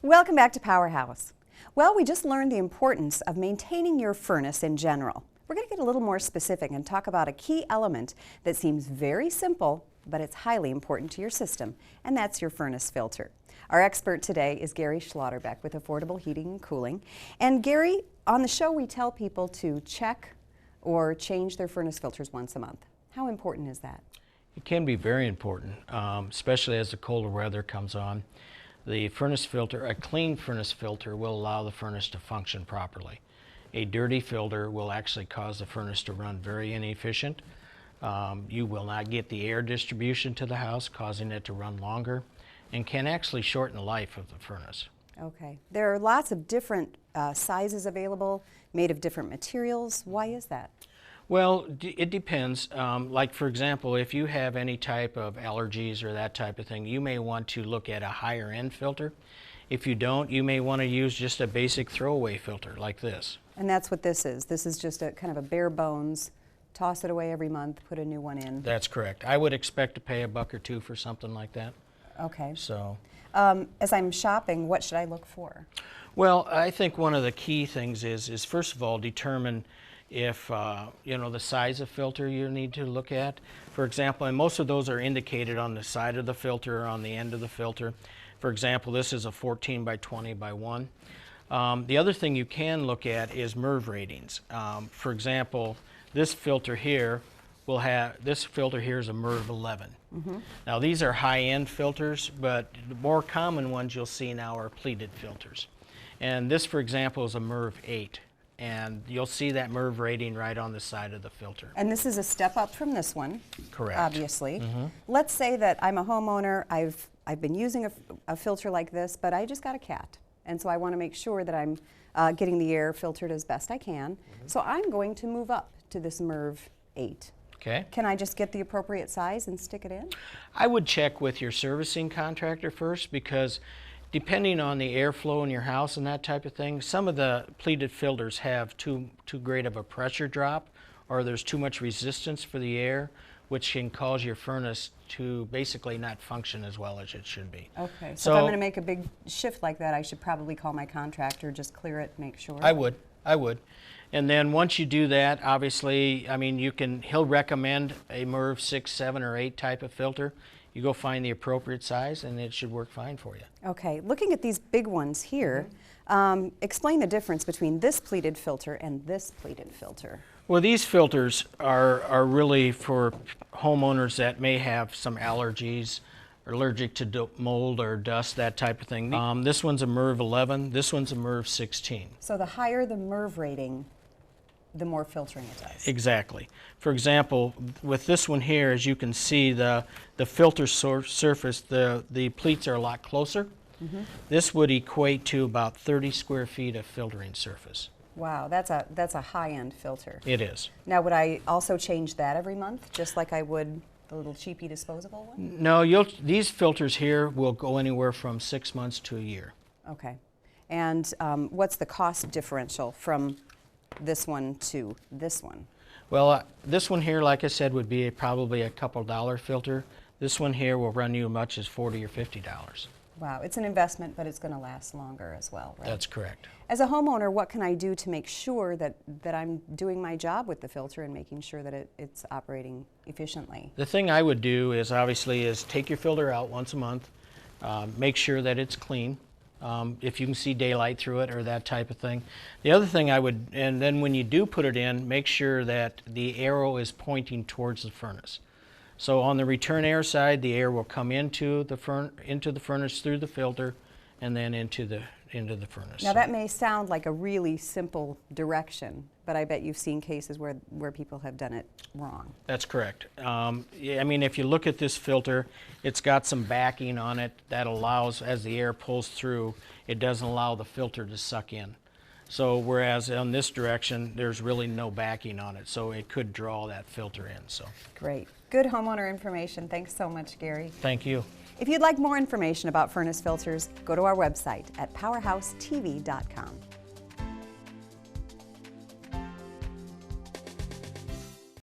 Welcome back to Powerhouse. Well, we just learned the importance of maintaining your furnace in general. We're going to get a little more specific and talk about a key element that seems very simple, but it's highly important to your system, and that's your furnace filter. Our expert today is Gary Schlotterbeck with Affordable Heating and Cooling. And Gary, on the show we tell people to check or change their furnace filters once a month. How important is that? It can be very important, especially as the colder weather comes on. The furnace filter, a clean furnace filter, will allow the furnace to function properly. A dirty filter will actually cause the furnace to run very inefficient. You will not get the air distribution to the house, causing it to run longer, and can actually shorten the life of the furnace. Okay. There are lots of different sizes available, made of different materials. Why is that? Well, it depends. Like, for example, if you have any type of allergies or that type of thing, you may want to look at a higher end filter. If you don't, you may want to use just a basic throwaway filter like this. And that's what this is. This is just a kind of a bare bones, toss it away every month, put a new one in. That's correct. I would expect to pay $1 or $2 for something like that. Okay. So, as I'm shopping, what should I look for? well, I think one of the key things is first of all, determine if, you know, the size of filter you need to look at. For example, and most of those are indicated on the side of the filter or on the end of the filter. For example, this is a 14 by 20 by 1. The other thing you can look at is MERV ratings. For example, this filter here is a MERV 11. Mm-hmm. Now these are high-end filters, but the more common ones you'll see now are pleated filters. And this, for example, is a MERV 8. And you'll see that MERV rating right on the side of the filter. And this is a step up from this one. Correct. Obviously. Mm-hmm. Let's say that I'm a homeowner, I've been using a filter like this, but I just got a cat. And so I want to make sure that I'm getting the air filtered as best I can. Mm-hmm. So I'm going to move up to this MERV 8. Okay. Can I just get the appropriate size and stick it in? I would check with your servicing contractor first, because depending on the airflow in your house and that type of thing, some of the pleated filters have too great of a pressure drop, or there's too much resistance for the air, which can cause your furnace to basically not function as well as it should be. Okay, so if I'm going to make a big shift like that, I should probably call my contractor, just clear it, make sure. I would. And then once you do that, obviously, I mean, he'll recommend a MERV 6, 7, or 8 type of filter. You go find the appropriate size, and it should work fine for you. Okay, looking at these big ones here, explain the difference between this pleated filter and this pleated filter. Well, these filters are really for homeowners that may have some allergies, or allergic to mold or dust, that type of thing. This one's a MERV 11, this one's a MERV 16. So the higher the MERV rating, the more filtering it does. Exactly. For example, with this one here, as you can see, the filter surface, the pleats are a lot closer. Mm-hmm. This would equate to about 30 square feet of filtering surface. Wow, that's a high-end filter. It is. Now, would I also change that every month, just like I would the little cheapy disposable one? No, these filters here will go anywhere from 6 months to a year. Okay. And what's the cost differential from this one to this one? Well, this one here, like I said, would be probably a couple dollar filter. This one here will run you as much as $40 or $50. Wow, it's an investment, but it's going to last longer as well, right? That's correct. As a homeowner, what can I do to make sure that I'm doing my job with the filter and making sure that it's operating efficiently? The thing I would do is take your filter out once a month, make sure that it's clean. If you can see daylight through it or that type of thing. The other thing and then when you do put it in, make sure that the arrow is pointing towards the furnace. So on the return air side, the air will come into the furnace through the filter, and then into the furnace. Now that may sound like a really simple direction, but I bet you've seen cases where people have done it wrong. That's correct. I mean, if you look at this filter, it's got some backing on it that allows, as the air pulls through, it doesn't allow the filter to suck in. So whereas on this direction, there's really no backing on it, so it could draw that filter in. So great. Good homeowner information. Thanks so much, Gary. Thank you. If you'd like more information about furnace filters, go to our website at powerhousetv.com.